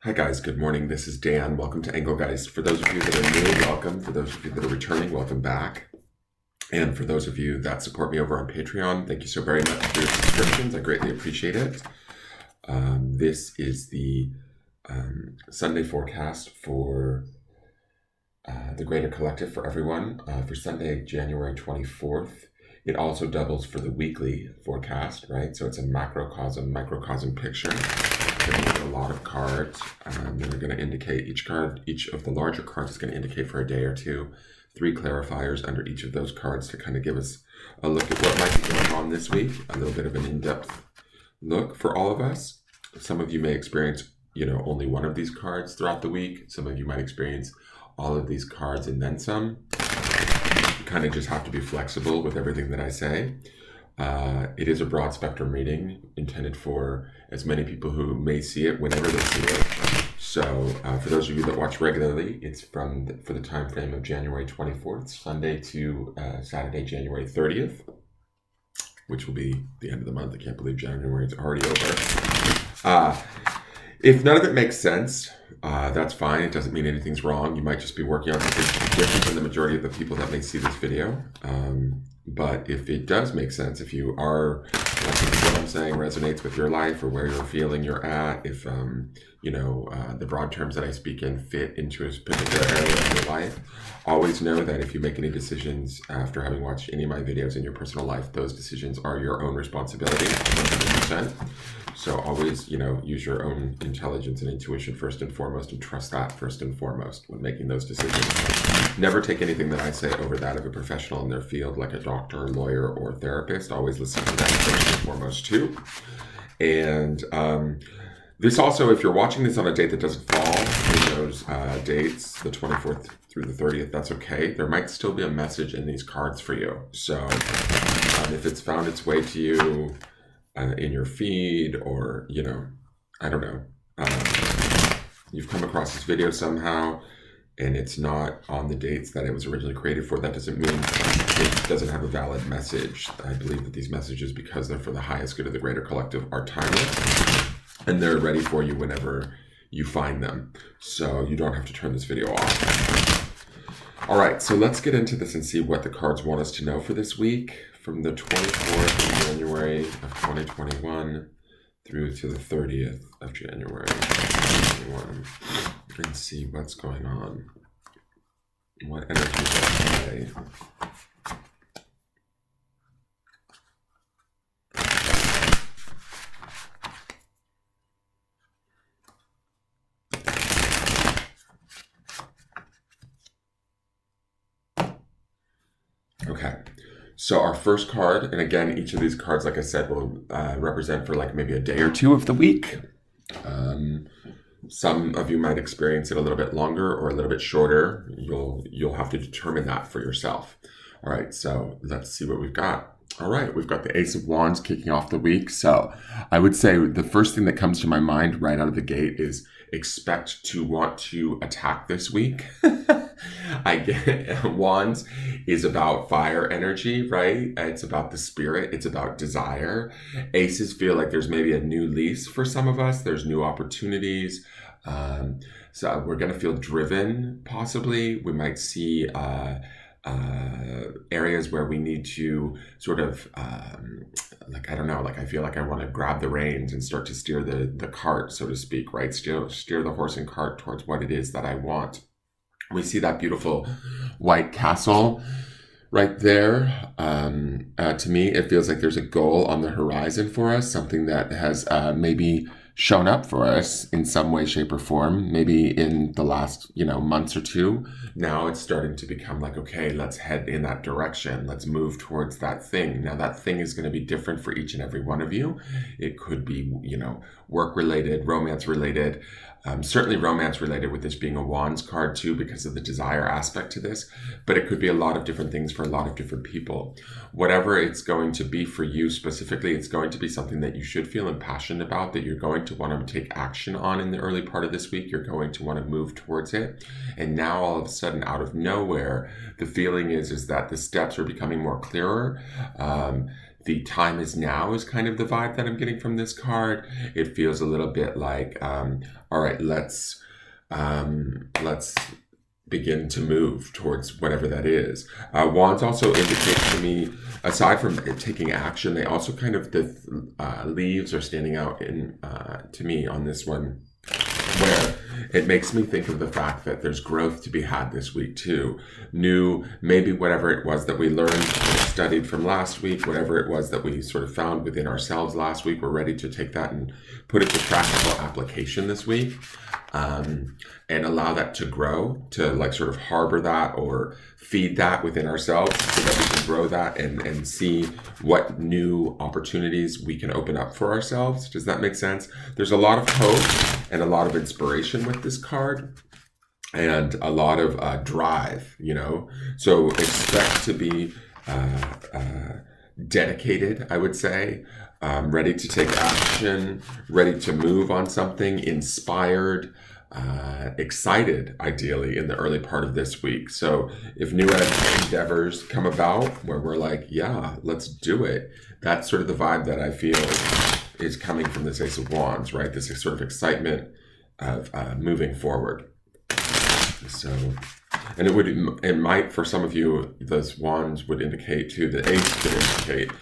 Hi guys, good morning. This is Dan. Welcome to Engelgeist. For those of you that are new, welcome. For those of you that are returning, welcome back. And for those of you that support me over on Patreon, thank you so very much for your subscriptions. I greatly appreciate it. This is the Sunday forecast for the Greater Collective for everyone for Sunday, January 24th. It also doubles for the weekly forecast, right? So it's a macrocosm, microcosm picture. We're going to get a lot of cards. They're going to indicate each of the larger cards is going to indicate for a day or two. 3 clarifiers under each of those cards to kind of give us a look at what might be going on this week. A little bit of an in-depth look for all of us. Some of you may experience, only one of these cards throughout the week. Some of you might experience all of these cards and then some. You kind of just have to be flexible with everything that I say. It is a broad spectrum reading intended for as many people who may see it whenever they see it. So for those of you that watch regularly, it's for the time frame of January 24th, Sunday to Saturday, January 30th, which will be the end of the month. I can't believe January is already over. If none of it makes sense, that's fine. It doesn't mean anything's wrong. You might just be working on something different than the majority of the people that may see this video. But if it does make sense, if you are, what I'm saying resonates with your life or where you're feeling you're at, if, the broad terms that I speak in fit into a particular area of your life, always know that if you make any decisions after having watched any of my videos in your personal life, those decisions are your own responsibility, 100%. So always, use your own intelligence and intuition first and foremost, and trust that first and foremost when making those decisions. Never take anything that I say over that of a professional in their field, like a doctor, lawyer, or therapist. Always listen to them first and foremost too. And this also, if you're watching this on a date that doesn't fall in those dates, the 24th through the 30th, that's okay. There might still be a message in these cards for you. So if it's found its way to you, in your feed, or I don't know, you've come across this video somehow and it's not on the dates that it was originally created for, that doesn't mean it doesn't have a valid message. I believe that these messages, because they're for the highest good of the greater collective, are timeless and they're ready for you whenever you find them, so you don't have to turn this video off. All right, so let's get into this and see what the cards want us to know for this week, from the 24th of January of 2021 through to the 30th of January 2021, and see what's going on. What energy is at play? Okay. So our first card, and again, each of these cards, like I said, will represent for like maybe a day or two of the week. Some of you might experience it a little bit longer or a little bit shorter. You'll have to determine that for yourself. All right, so let's see what we've got. All right, we've got the Ace of Wands kicking off the week. So I would say the first thing that comes to my mind right out of the gate is expect to want to attack this week. I get Wands is about fire energy, right? It's about the spirit. It's about desire. Aces feel like there's maybe a new lease for some of us. There's new opportunities. So we're going to feel driven, possibly. We might see areas where we need to sort of, I feel like I want to grab the reins and start to steer the cart, so to speak, right? Steer the horse and cart towards what it is that I want. We see that beautiful white castle right there. To me, it feels like there's a goal on the horizon for us, something that has maybe shown up for us in some way, shape, or form, maybe in the last, months or two. Now it's starting to become like, okay, let's head in that direction. Let's move towards that thing. Now that thing is going to be different for each and every one of you. It could be, work-related, romance-related, certainly romance-related, with this being a Wands card too, because of the desire aspect to this, but it could be a lot of different things for a lot of different people. Whatever it's going to be for you specifically, it's going to be something that you should feel impassioned about, that you're going to want to take action on in the early part of this week. You're going to want to move towards it. And now all of a sudden, out of nowhere, the feeling is that the steps are becoming more clearer. the time is now is kind of the vibe that I'm getting from this card. It feels a little bit like, all right, let's begin to move towards whatever that is. Wands also indicate to me, aside from taking action, they also kind of, the leaves are standing out in to me on this one, where it makes me think of the fact that there's growth to be had this week too. New, maybe whatever it was that we learned and studied from last week, whatever it was that we sort of found within ourselves last week, we're ready to take that and put it to practical application this week. And allow that to grow, to like sort of harbor that or feed that within ourselves so that we can grow that and see what new opportunities we can open up for ourselves. Does that make sense? There's a lot of hope and a lot of inspiration with this card and a lot of drive, you know? So expect to be dedicated, I would say, ready to take action, ready to move on something, inspired, excited, ideally, in the early part of this week. So if new endeavors come about where we're like, yeah, let's do it, that's sort of the vibe that I feel is coming from this Ace of Wands, right? This sort of excitement of moving forward. So, and it might, for some of you, those wands would indicate too, the ace could indicate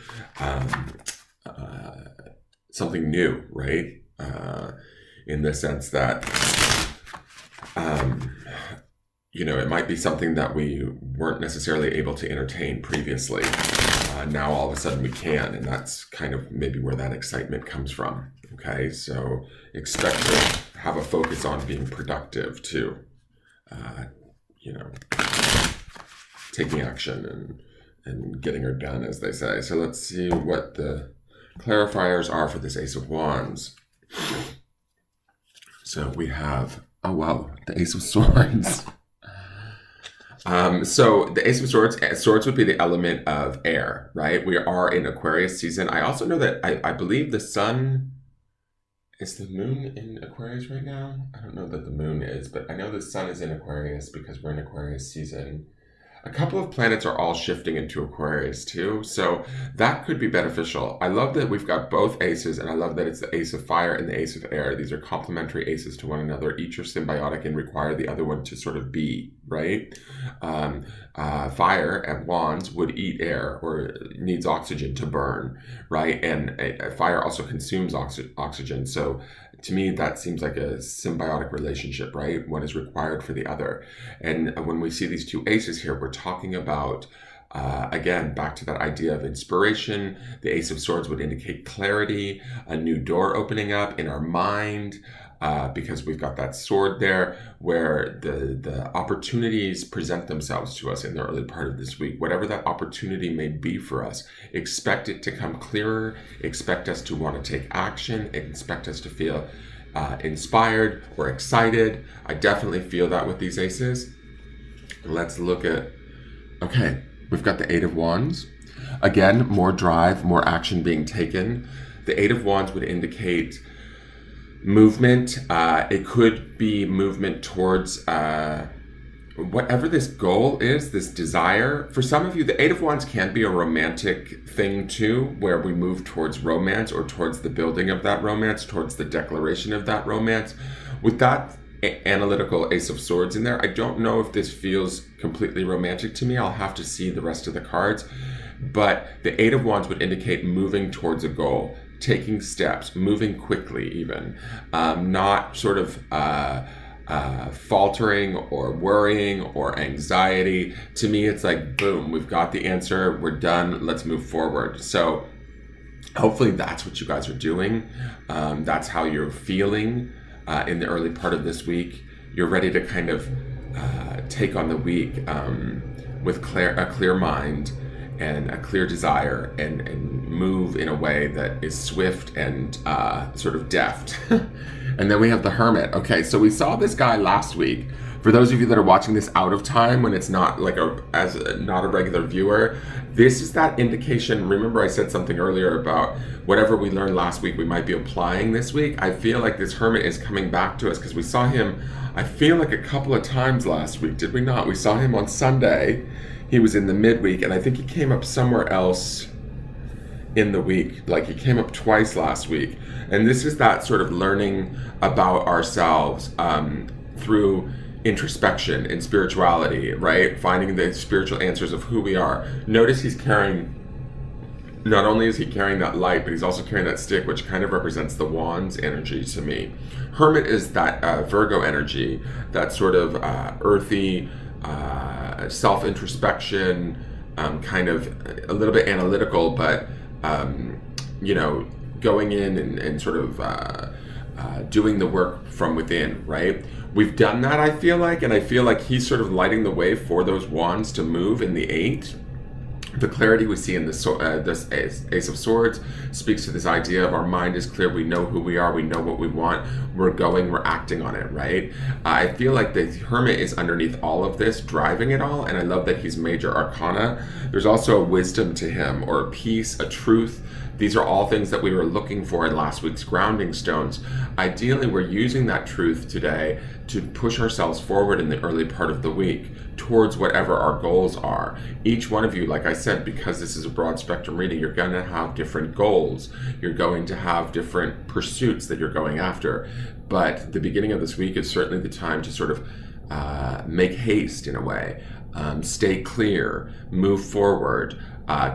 something new, right? In the sense that, you know, it might be something that we weren't necessarily able to entertain previously. Now all of a sudden we can, and that's kind of maybe where that excitement comes from. Okay, so expect to have a focus on being productive too. You know, taking action and getting her done, as they say. So let's see what the clarifiers are for this Ace of Wands. So we have, oh wow, the Ace of Swords. So the Ace of Swords would be the element of air, right? We are in Aquarius season. I also know that I believe the sun, is the moon in Aquarius right now? I don't know that the moon is, but I know the sun is in Aquarius because we're in Aquarius season. A couple of planets are all shifting into Aquarius too, so that could be beneficial. I love that we've got both aces, and I love that it's the Ace of Fire and the Ace of Air. These are complementary aces to one another. Each are symbiotic and require the other one to sort of be, right? Fire and wands would eat air or needs oxygen to burn, right? And fire also consumes oxygen. So to me, that seems like a symbiotic relationship, right? One is required for the other. And when we see these two aces here, we're talking about, again, back to that idea of inspiration. The Ace of Swords would indicate clarity, a new door opening up in our mind, because we've got that sword there where the opportunities present themselves to us in the early part of this week. Whatever that opportunity may be for us, expect it to come clearer, expect us to want to take action, expect us to feel inspired or excited. I definitely feel that with these aces. Let's look at, okay, we've got the Eight of Wands. Again, more drive, more action being taken. The Eight of Wands would indicate movement. It could be movement towards whatever this goal is, this desire. For some of you, the Eight of Wands can be a romantic thing too, where we move towards romance or towards the building of that romance, towards the declaration of that romance. With that analytical Ace of Swords in there, I don't know if this feels completely romantic to me. I'll have to see the rest of the cards. But the Eight of Wands would indicate moving towards a goal, taking steps, moving quickly even, not sort of faltering or worrying or anxiety. To me, it's like, boom, we've got the answer, we're done, let's move forward. So hopefully that's what you guys are doing. That's how you're feeling in the early part of this week. You're ready to kind of take on the week with a clear mind and a clear desire, and move in a way that is swift and sort of deft. And then we have the Hermit. Okay, so we saw this guy last week. For those of you that are watching this out of time, when it's not like not a regular viewer, this is that indication. Remember I said something earlier about whatever we learned last week, we might be applying this week. I feel like this Hermit is coming back to us because we saw him, I feel like a couple of times last week, did we not? We saw him on Sunday. He was in the midweek, and I think he came up somewhere else in the week. Like he came up twice last week. And this is that sort of learning about ourselves through introspection and spirituality, right? Finding the spiritual answers of who we are. Notice he's carrying, not only is he carrying that light, but he's also carrying that stick, which kind of represents the wands energy to me. Hermit is that Virgo energy, that sort of earthy, self-introspection, kind of a little bit analytical, but, going in and sort of doing the work from within, right? We've done that, I feel like, and I feel like he's sort of lighting the way for those wands to move in the 8. The clarity we see in this Ace of Swords speaks to this idea of our mind is clear, we know who we are, we know what we want, we're acting on it, right? I feel like the Hermit is underneath all of this, driving it all, and I love that he's major arcana. There's also a wisdom to him, or a peace, a truth. These are all things that we were looking for in last week's grounding stones. Ideally, we're using that truth today to push ourselves forward in the early part of the week towards whatever our goals are. Each one of you, like I said, because this is a broad spectrum reading, you're going to have different goals. You're going to have different pursuits that you're going after. But the beginning of this week is certainly the time to sort of make haste in a way, stay clear, move forward,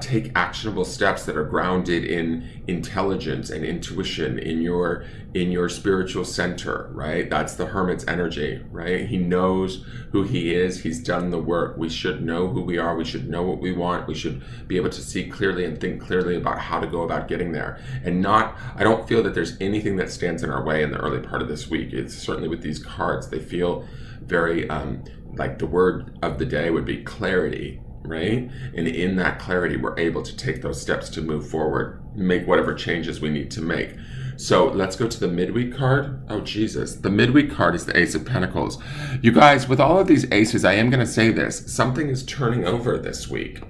take actionable steps that are grounded in intelligence and intuition in your spiritual center, right? That's the Hermit's energy, right? He knows who he is. He's done the work. We should know who we are. We should know what we want. We should be able to see clearly and think clearly about how to go about getting there. And I don't feel that there's anything that stands in our way in the early part of this week. It's certainly with these cards, they feel very, like the word of the day would be clarity, right? And in that clarity, we're able to take those steps to move forward, make whatever changes we need to make. So let's go to the midweek card. Oh, Jesus. The midweek card is the Ace of Pentacles. You guys, with all of these aces, I am going to say this. Something is turning over this week.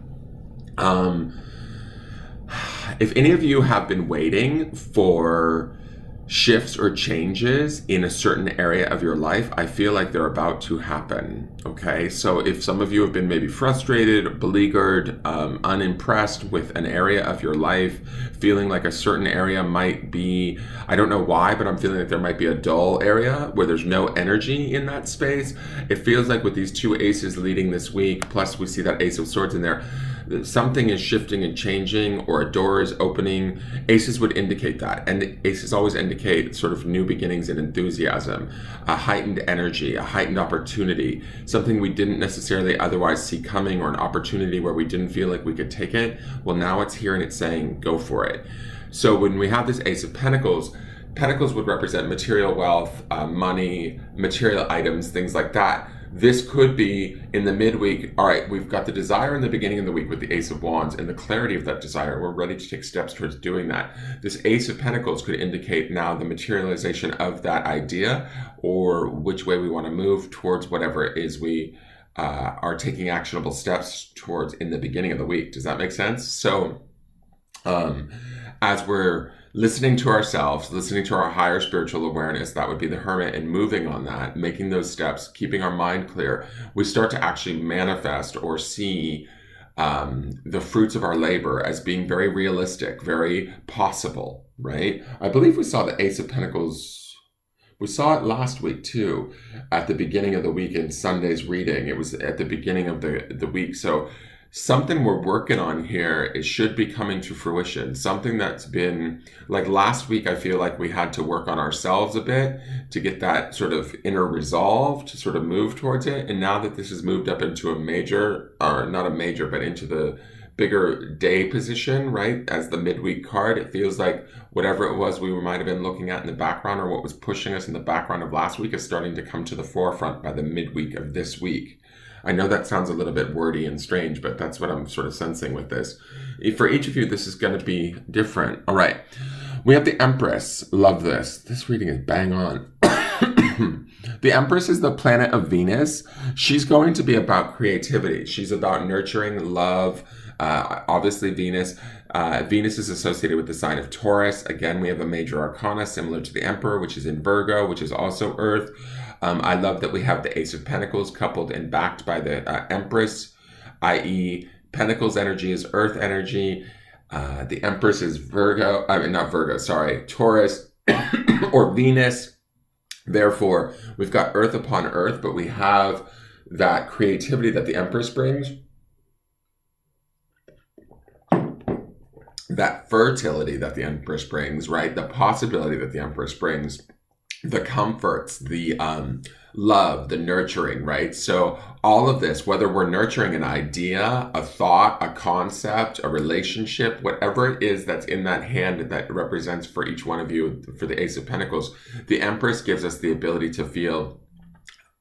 If any of you have been waiting for shifts or changes in a certain area of your life, I feel like they're about to happen, okay? So if some of you have been maybe frustrated, beleaguered, unimpressed with an area of your life, feeling like a certain area might be, I don't know why, but I'm feeling like there might be a dull area where there's no energy in that space. It feels like with these two aces leading this week, plus we see that Ace of Swords in there, something is shifting and changing, or a door is opening. Aces would indicate that. And aces always indicate sort of new beginnings and enthusiasm, a heightened energy, a heightened opportunity, something we didn't necessarily otherwise see coming, or an opportunity where we didn't feel like we could take it. Well, now it's here and it's saying, go for it. So when we have this Ace of Pentacles, Pentacles would represent material wealth, money, material items, things like that. This could be in the midweek. All right, we've got the desire in the beginning of the week with the Ace of Wands and the clarity of that desire. We're ready to take steps towards doing that. This Ace of Pentacles could indicate now the materialization of that idea, or which way we want to move towards whatever it is we are taking actionable steps towards in the beginning of the week. Does that make sense? So as we're listening to ourselves, listening to our higher spiritual awareness, that would be the Hermit, and moving on that, making those steps, keeping our mind clear, we start to actually manifest or see the fruits of our labor as being very realistic, very possible, right? I believe we saw the Ace of Pentacles. We saw it last week too, at the beginning of the week in Sunday's reading. It was at the beginning of the week. So something we're working on here, it should be coming to fruition. Something that's been, like last week, I feel like we had to work on ourselves a bit to get that sort of inner resolve to sort of move towards it. And now that this has moved up into a major, or not a major, but into the bigger day position, right? As the midweek card, it feels like whatever it was we might have been looking at in the background, or what was pushing us in the background of last week, is starting to come to the forefront by the midweek of this week. I know that sounds a little bit wordy and strange, but that's what I'm sort of sensing with this. For each of you, this is going to be different. All right. We have the Empress. Love this. This reading is bang on. The Empress is the planet of Venus. She's going to be about creativity. She's about nurturing, love. Obviously, Venus. Venus is associated with the sign of Taurus. Again, we have a major arcana similar to the Emperor, which is in Virgo, which is also Earth. I love that we have the Ace of Pentacles coupled and backed by the Empress, i.e. Pentacles energy is Earth energy. The Empress is Virgo, I mean, not Virgo, sorry, Taurus or Venus. Therefore, we've got earth upon earth, but we have that creativity that the Empress brings, that fertility that the Empress brings, right? The possibility that the Empress brings, the comforts, the love, the nurturing, right? So all of this, whether we're nurturing an idea, a thought, a concept, a relationship, whatever it is that's in that hand that represents for each one of you, for the Ace of Pentacles, the Empress gives us the ability to feel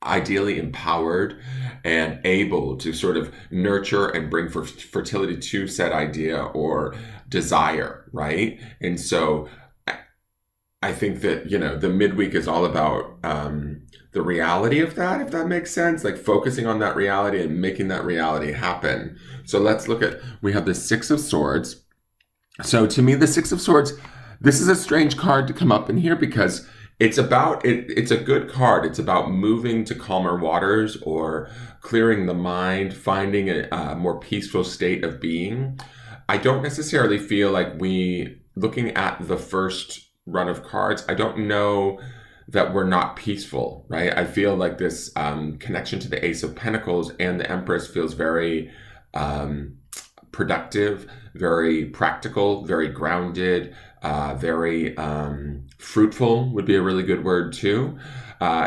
ideally empowered and able to sort of nurture and bring fertility to said idea or desire, right? And so I think that, the midweek is all about the reality of that, if that makes sense, like focusing on that reality and making that reality happen. So let's look at, we have the Six of Swords. So to me, the Six of Swords, this is a strange card to come up in here because it's about, it's a good card. It's about moving to calmer waters or clearing the mind, finding a more peaceful state of being. I don't necessarily feel like looking at the first run of cards, I don't know that we're not peaceful, right? I feel like this connection to the Ace of Pentacles and the Empress feels very productive, very practical, very grounded, very fruitful would be a really good word too.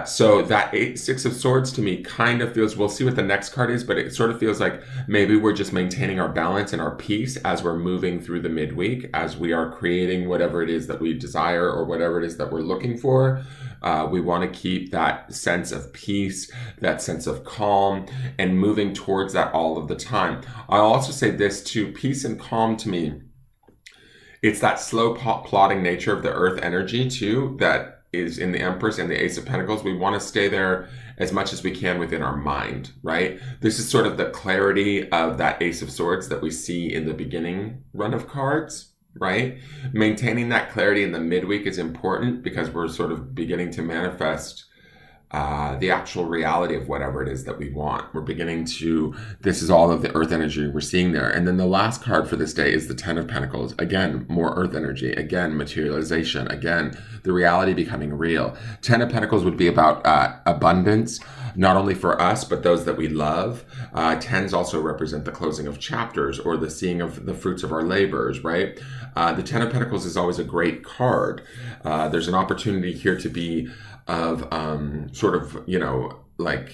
So that Six of Swords to me kind of feels, we'll see what the next card is, but it sort of feels like maybe we're just maintaining our balance and our peace as we're moving through the midweek, as we are creating whatever it is that we desire or whatever it is that we're looking for. We want to keep that sense of peace, that sense of calm, and moving towards that all of the time. I'll also say this too, peace and calm to me, it's that slow plodding nature of the earth energy too, that is in the Empress and the Ace of Pentacles. We want to stay there as much as we can within our mind, right? This is sort of the clarity of that Ace of Swords that we see in the beginning run of cards, right? Maintaining that clarity in the midweek is important because we're sort of beginning to manifest the actual reality of whatever it is that we want. We're beginning to, this is all of the earth energy we're seeing there. And then the last card for this day is the Ten of Pentacles. Again, more earth energy. Again, materialization. Again, the reality becoming real. Ten of Pentacles would be about abundance, not only for us, but those that we love. Tens also represent the closing of chapters or the seeing of the fruits of our labors, right? The Ten of Pentacles is always a great card. There's an opportunity here to be of sort of, like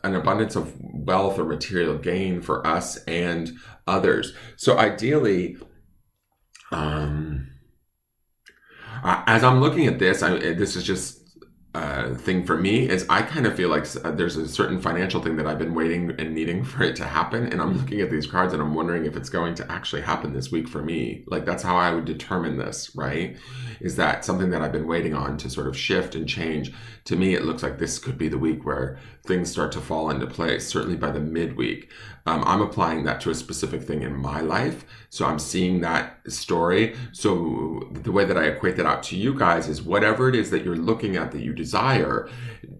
an abundance of wealth or material gain for us and others. So ideally, as I'm looking at this, this is just thing for me, is I kind of feel like there's a certain financial thing that I've been waiting and needing for it to happen. And I'm looking at these cards and I'm wondering if it's going to actually happen this week for me. Like that's how I would determine this, right? Is that something that I've been waiting on to sort of shift and change? To me, it looks like this could be the week where things start to fall into place, certainly by the midweek. I'm applying that to a specific thing in my life. So I'm seeing that story. So the way that I equate that out to you guys is whatever it is that you're looking at that you desire,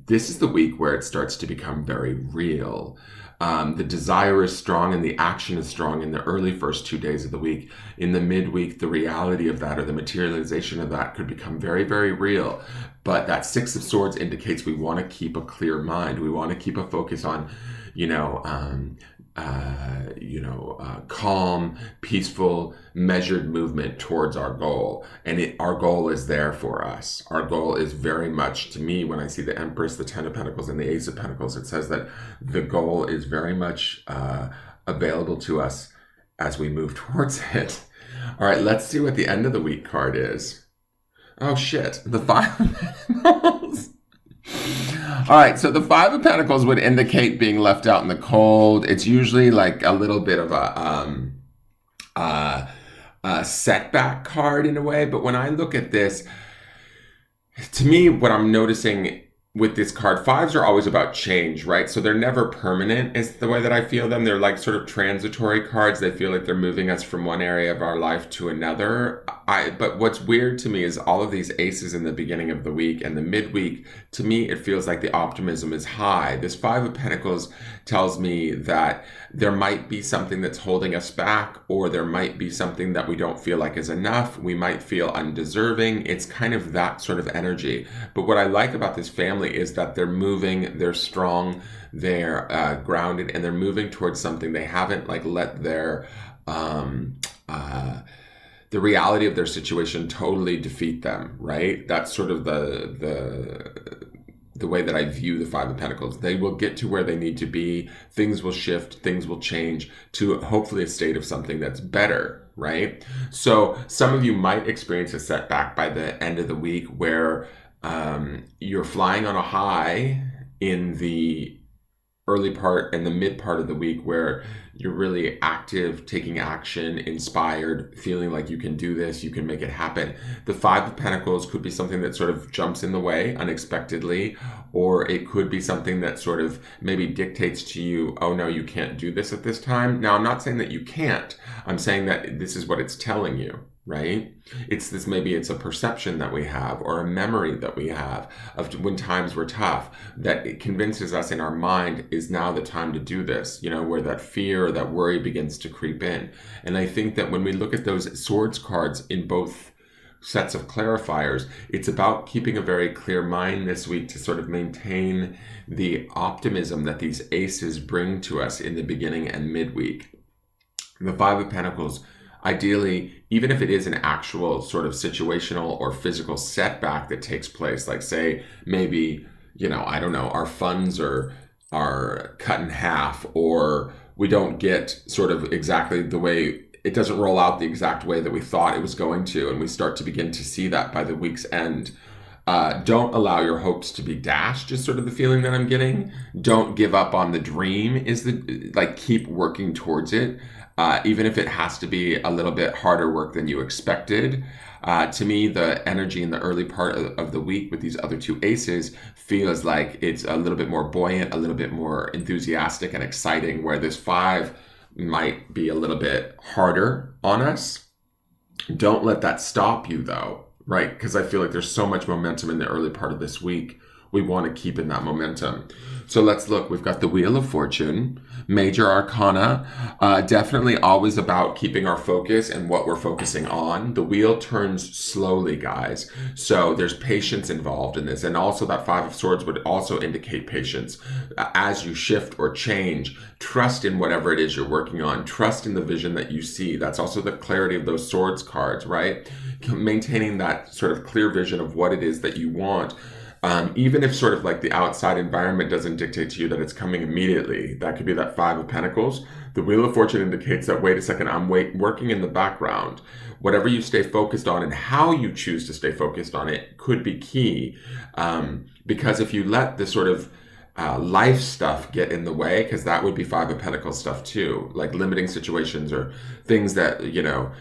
this is the week where it starts to become very real. The desire is strong and the action is strong in the early first 2 days of the week. In the midweek, the reality of that or the materialization of that could become very, very real. But that Six of Swords indicates we want to keep a clear mind. We want to keep a focus on, calm, peaceful, measured movement towards our goal. And our goal is there for us. Our goal is very much, to me, when I see the Empress, the Ten of Pentacles, and the Ace of Pentacles, it says that the goal is very much available to us as we move towards it. All right, let's see what the end of the week card is. Oh, shit. The Five of Pentacles. All right, so the Five of Pentacles would indicate being left out in the cold. It's usually like a little bit of a setback card in a way. But when I look at this, to me, what I'm noticing with this card, fives are always about change, right? So they're never permanent is the way that I feel them. They're like sort of transitory cards. They feel like they're moving us from one area of our life to another. but what's weird to me is all of these aces in the beginning of the week and the midweek. To me, it feels like the optimism is high. This Five of Pentacles tells me that there might be something that's holding us back, or there might be something that we don't feel like is enough. We might feel undeserving. It's kind of that sort of energy. But what I like about this family is that they're moving, they're strong, they're grounded, and they're moving towards something. They haven't like let their the reality of their situation totally defeat them, right? That's sort of the way that I view the Five of Pentacles. They will get to where they need to be. Things will shift, things will change to hopefully a state of something that's better, right? So some of you might experience a setback by the end of the week where you're flying on a high in the early part and the mid part of the week, where you're really active, taking action, inspired, feeling like you can do this, you can make it happen. The Five of Pentacles could be something that sort of jumps in the way unexpectedly, or it could be something that sort of maybe dictates to you, oh no, you can't do this at this time. Now, I'm not saying that you can't. I'm saying that this is what it's telling you, right? It's this, maybe it's a perception that we have, or a memory that we have of when times were tough, that it convinces us in our mind is now the time to do this, you know, where that fear or that worry begins to creep in. And I think that when we look at those swords cards in both sets of clarifiers, it's about keeping a very clear mind this week to sort of maintain the optimism that these aces bring to us in the beginning and midweek. The Five of Pentacles, ideally, even if it is an actual sort of situational or physical setback that takes place, like say maybe, you know, I don't know, our funds are cut in half, or we don't get sort of exactly the way, it doesn't roll out the exact way that we thought it was going to, and we start to begin to see that by the week's end. Don't allow your hopes to be dashed is sort of the feeling that I'm getting. Don't give up on the dream is keep working towards it. Even if it has to be a little bit harder work than you expected. To me, the energy in the early part of the week with these other two aces feels like it's a little bit more buoyant, a little bit more enthusiastic and exciting, where this five might be a little bit harder on us. Don't let that stop you though, right? Because I feel like there's so much momentum in the early part of this week. We want to keep in that momentum. So let's look. We've got the Wheel of Fortune, Major Arcana. Definitely always about keeping our focus and what we're focusing on. The wheel turns slowly, guys. So there's patience involved in this. And also that Five of Swords would also indicate patience. As you shift or change, trust in whatever it is you're working on. Trust in the vision that you see. That's also the clarity of those swords cards, right? Maintaining that sort of clear vision of what it is that you want. Even if sort of like the outside environment doesn't dictate to you that it's coming immediately, that could be that Five of Pentacles. The Wheel of Fortune indicates that, wait a second, I'm working in the background. Whatever you stay focused on and how you choose to stay focused on it could be key. Because if you let the sort of life stuff get in the way, because that would be Five of Pentacles stuff too, like limiting situations or things that, you know,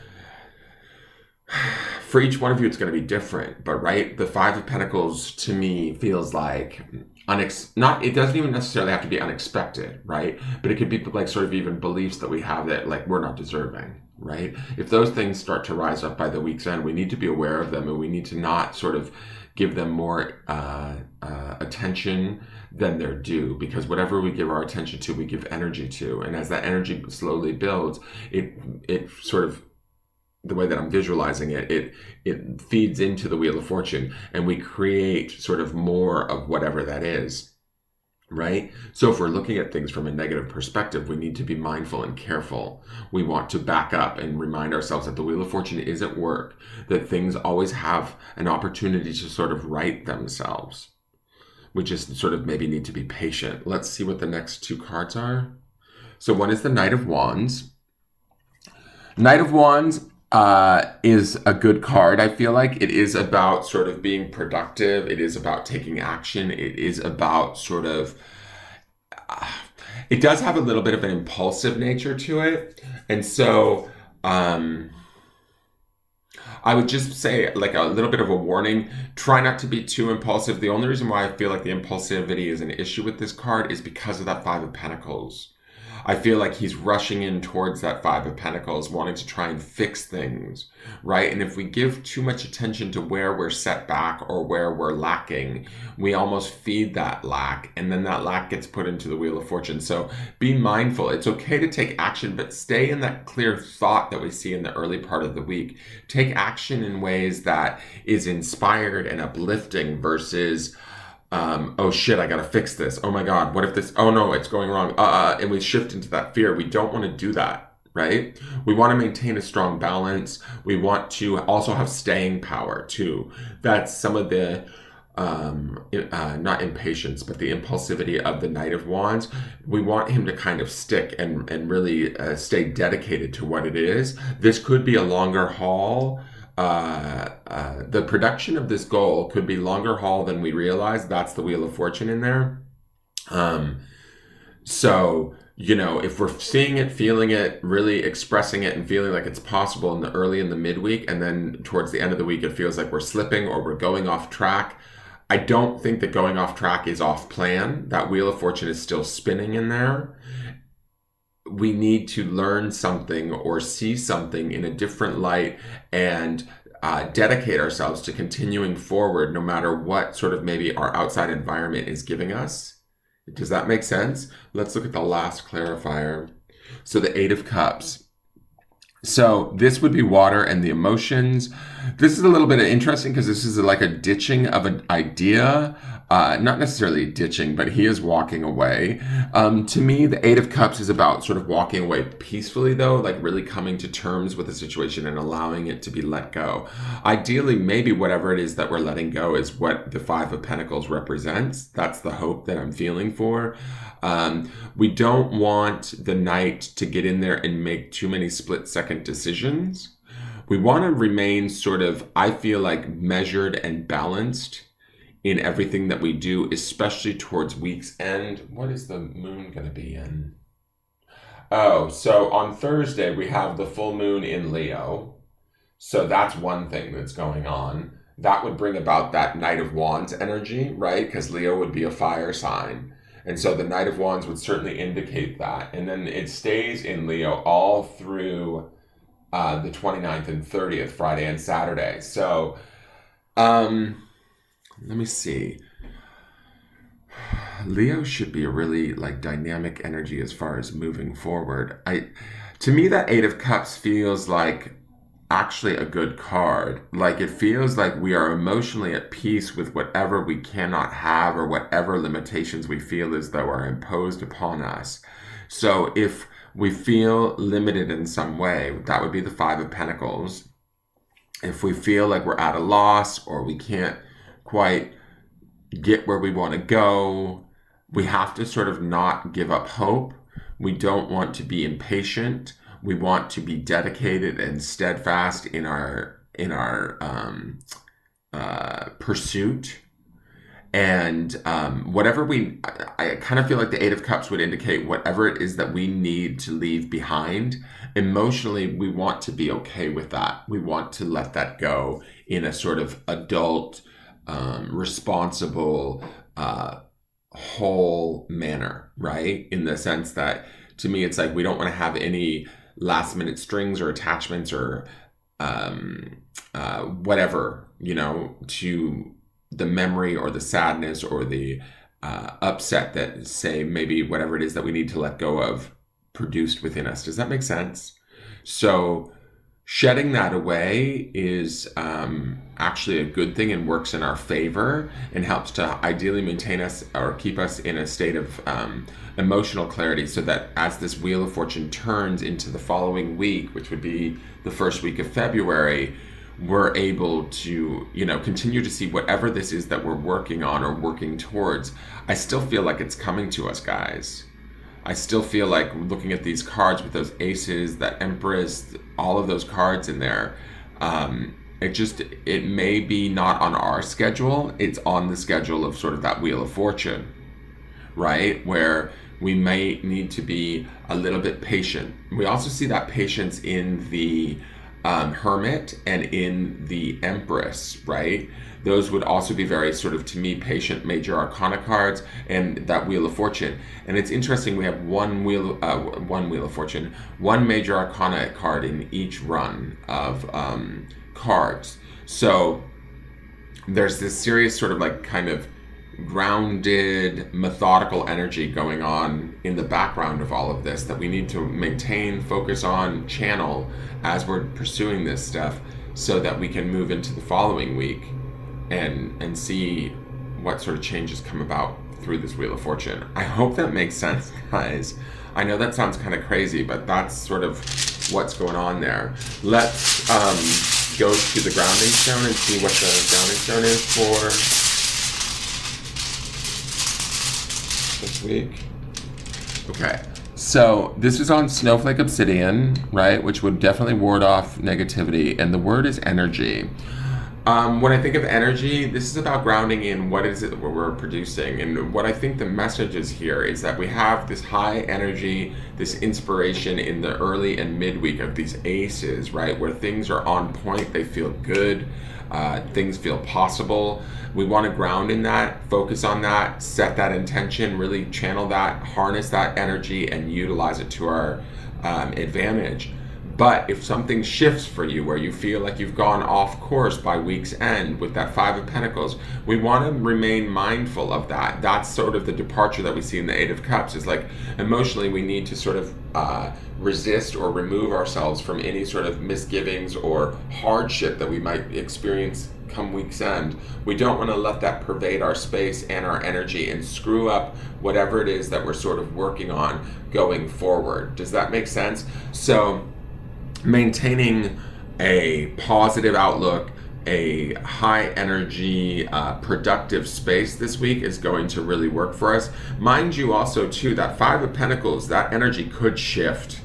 for each one of you, it's going to be different, but right, the Five of Pentacles to me feels like it doesn't even necessarily have to be unexpected, right? But it could be like sort of even beliefs that we have that like we're not deserving, right? If those things start to rise up by the week's end, we need to be aware of them, and we need to not sort of give them more attention than they're due, because whatever we give our attention to, we give energy to, and as that energy slowly builds, it sort of, the way that I'm visualizing it feeds into the Wheel of Fortune, and we create sort of more of whatever that is, right? So if we're looking at things from a negative perspective, we need to be mindful and careful. We want to back up and remind ourselves that the Wheel of Fortune is at work, that things always have an opportunity to sort of right themselves. We just sort of maybe need to be patient. Let's see what the next two cards are. So one is the Knight of Wands. Knight of Wands is a good card. I feel like it is about sort of being productive. It is about taking action. It is about sort of, it does have a little bit of an impulsive nature to it. And so, I would just say like a little bit of a warning, try not to be too impulsive. The only reason why I feel like the impulsivity is an issue with this card is because of that Five of Pentacles. I feel like he's rushing in towards that Five of Pentacles, wanting to try and fix things, right? And if we give too much attention to where we're set back or where we're lacking, we almost feed that lack, and then that lack gets put into the Wheel of Fortune. So be mindful. It's okay to take action, but stay in that clear thought that we see in the early part of the week. Take action in ways that is inspired and uplifting versus oh shit, I gotta fix this. Oh my God, what if this, oh no, it's going wrong. And we shift into that fear. We don't want to do that, right? We want to maintain a strong balance. We want to also have staying power too. That's some of the, not impatience, but the impulsivity of the Knight of Wands. We want him to kind of stick and really stay dedicated to what it is. This could be a longer haul. The production of this goal could be longer haul than we realize. That's the Wheel of Fortune in there. So, you know, if we're seeing it, feeling it, really expressing it and feeling like it's possible in the early and the midweek, and then towards the end of the week, it feels like we're slipping or we're going off track. I don't think that going off track is off plan. That Wheel of Fortune is still spinning in there. We need to learn something or see something in a different light and dedicate ourselves to continuing forward no matter what sort of maybe our outside environment is giving us. Does that make sense? Let's look at the last clarifier. So the Eight of Cups. So this would be water and the emotions. This is a little bit interesting because this is like a ditching of an idea. Not necessarily ditching, but he is walking away. To me, the Eight of Cups is about sort of walking away peacefully, though, like really coming to terms with the situation and allowing it to be let go. Ideally, maybe whatever it is that we're letting go is what the Five of Pentacles represents. That's the hope that I'm feeling for. We don't want the Knight to get in there and make too many split-second decisions. We want to remain sort of, I feel like, measured and balanced in everything that we do, especially towards week's end. What is the moon going to be in? Oh, so on Thursday, we have the full moon in Leo. So that's one thing that's going on. That would bring about that Knight of Wands energy, right? Because Leo would be a fire sign. And so the Knight of Wands would certainly indicate that. And then it stays in Leo all through the 29th and 30th, Friday and Saturday. So, let me see. Leo should be a really like dynamic energy as far as moving forward. To me, that Eight of Cups feels like actually a good card. Like it feels like we are emotionally at peace with whatever we cannot have or whatever limitations we feel as though are imposed upon us. So if we feel limited in some way, that would be the Five of Pentacles. If we feel like we're at a loss or we can't quite get where we want to go, we have to sort of not give up hope. We don't want to be impatient. We want to be dedicated and steadfast in our pursuit. And whatever I kind of feel like the Eight of Cups would indicate whatever it is that we need to leave behind. Emotionally, we want to be okay with that. We want to let that go in a sort of adult, responsible, whole manner, right? In the sense that, to me, it's like we don't want to have any last minute strings or attachments or whatever, you know, to the memory or the sadness or the upset that, say, maybe whatever it is that we need to let go of produced within us. Does that make sense? So shedding that away is actually a good thing and works in our favor and helps to ideally maintain us or keep us in a state of emotional clarity, so that as this Wheel of Fortune turns into the following week, which would be the first week of February, we're able to, you know, continue to see whatever this is that we're working on or working towards. I still feel like it's coming to us, guys. I still feel like looking at these cards with those aces, that Empress, all of those cards in there, it may be not on our schedule. It's on the schedule of sort of that Wheel of Fortune, right? Where we may need to be a little bit patient. We also see that patience in the Hermit and in the Empress, right? Those would also be very sort of, to me, patient major arcana cards, and that Wheel of Fortune. And it's interesting, we have one Wheel of Fortune, one major arcana card in each run of cards. So there's this serious sort of like kind of grounded, methodical energy going on in the background of all of this that we need to maintain, focus on, channel as we're pursuing this stuff, so that we can move into the following week and see what sort of changes come about through this Wheel of Fortune. I hope that makes sense, guys. I know that sounds kind of crazy, but that's sort of what's going on there. Let's go to the grounding stone and see what the grounding stone is for this week. Okay, so this is on Snowflake Obsidian, right, which would definitely ward off negativity, and the word is energy. When I think of energy, this is about grounding in what is it that we're producing. And what I think the message is here is that we have this high energy, this inspiration in the early and midweek of these aces, right? Where things are on point, they feel good, things feel possible. We want to ground in that, focus on that, set that intention, really channel that, harness that energy, and utilize it to our advantage. But if something shifts for you where you feel like you've gone off course by week's end with that Five of Pentacles, we want to remain mindful of that. That's sort of the departure that we see in the Eight of Cups, is like emotionally we need to sort of resist or remove ourselves from any sort of misgivings or hardship that we might experience come week's end. We don't want to let that pervade our space and our energy and screw up whatever it is that we're sort of working on going forward. Does that make sense? So maintaining a positive outlook, a high energy, productive space this week is going to really work for us. Mind you also too, that Five of Pentacles, that energy could shift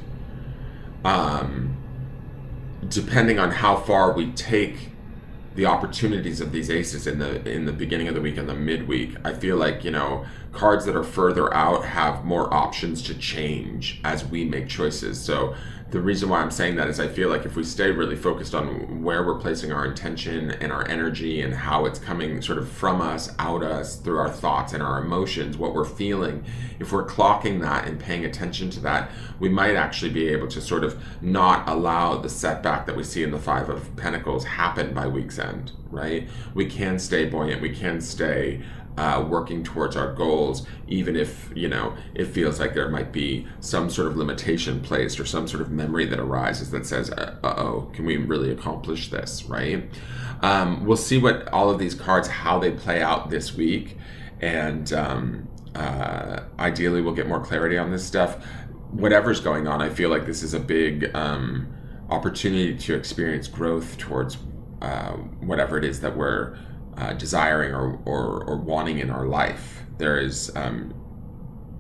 depending on how far we take the opportunities of these aces in the beginning of the week and the midweek. I feel like, cards that are further out have more options to change as we make choices. So the reason why I'm saying that is I feel like if we stay really focused on where we're placing our intention and our energy and how it's coming sort of from us, out us, through our thoughts and our emotions, what we're feeling, if we're clocking that and paying attention to that, we might actually be able to sort of not allow the setback that we see in the Five of Pentacles happen by week's end, right? We can stay buoyant, we can stay working towards our goals, even if it feels like there might be some sort of limitation placed or some sort of memory that arises that says, uh-oh, can we really accomplish this, right? We'll see what all of these cards, how they play out this week, and ideally we'll get more clarity on this stuff. Whatever's going on, I feel like this is a big opportunity to experience growth towards whatever it is that we're desiring or wanting in our life. There is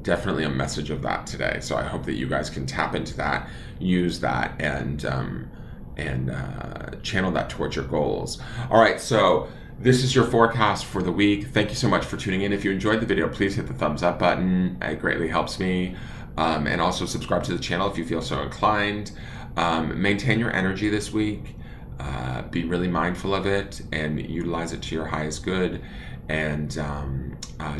definitely a message of that today. So I hope that you guys can tap into that, use that, and channel that towards your goals. All right, so this is your forecast for the week. Thank you so much for tuning in. If you enjoyed the video, please hit the thumbs up button. It greatly helps me. And also subscribe to the channel if you feel so inclined. Maintain your energy this week. Be really mindful of it and utilize it to your highest good. And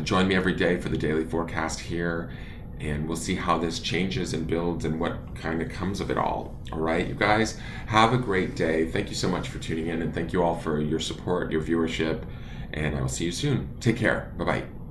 join me every day for the daily forecast here. And we'll see how this changes and builds and what kind of comes of it all. All right, you guys, have a great day. Thank you so much for tuning in. And thank you all for your support, your viewership. And I will see you soon. Take care. Bye-bye.